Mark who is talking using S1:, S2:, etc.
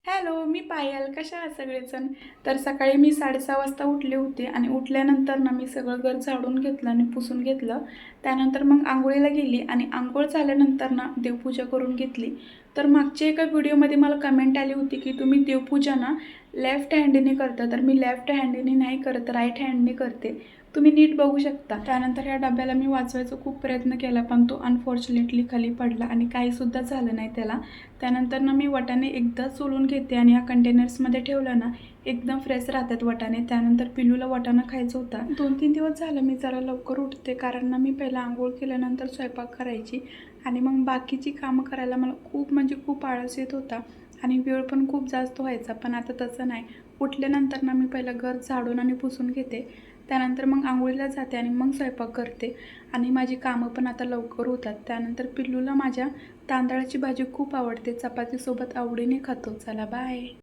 S1: Hello, मी पायल. कशा आहात सगळेजण? तर सकाळी मी 6:30 वाजता उठले होते आणि उठल्यानंतर ना मी सगळं घर झाडून घेतलं आणि पुसून घेतलं. त्यानंतर मग अंघोळीला गेली आणि अंघोळ झाल्यानंतर ना देवपूजा करून घेतली. तर मागच्या एका व्हिडिओमध्ये मला कमेंट आली होती की तुम्ही देवपूजा ना लेफ्ट हँडीने करता. तर मी लेफ्ट हँडीने नाही करत, राईट हँडने करते. तुम्ही नीट बघू शकता. त्यानंतर ह्या डब्याला मी वाचवायचा खूप प्रयत्न केला, पण तो अनफॉर्च्युनेटली खाली पडला आणि काहीसुद्धा झालं नाही त्याला. त्यानंतर ना मी वाटाणे एकदाच सोलून घेते आणि ह्या कंटेनर्समध्ये ठेवलं ना एकदम फ्रेश राहतात वाटाणे. त्यानंतर पिल्लूला वाटाणा खायचा होता. 2-3 दिवस झालं मी जरा लवकर उठते, कारण ना मी पहिला आंघोळ केल्यानंतर स्वयंपाक करायची आणि मग बाकीची कामं करायला मला खूप म्हणजे खूप आळस येत होता आणि वेळ पण खूप जास्त व्हायचा. पण आता तसं नाही. उठल्यानंतर ना मी पहिलं घर झाडून आणि पुसून घेते. त्यानंतर मग अंघोळीला जाते आणि मग स्वयंपाक करते आणि माझी कामं पण आता लवकर होतात. त्यानंतर पिल्लूला माझ्या तांदळाची भाजी खूप आवडते, चपातीसोबत आवडीने खातो. चला बाय.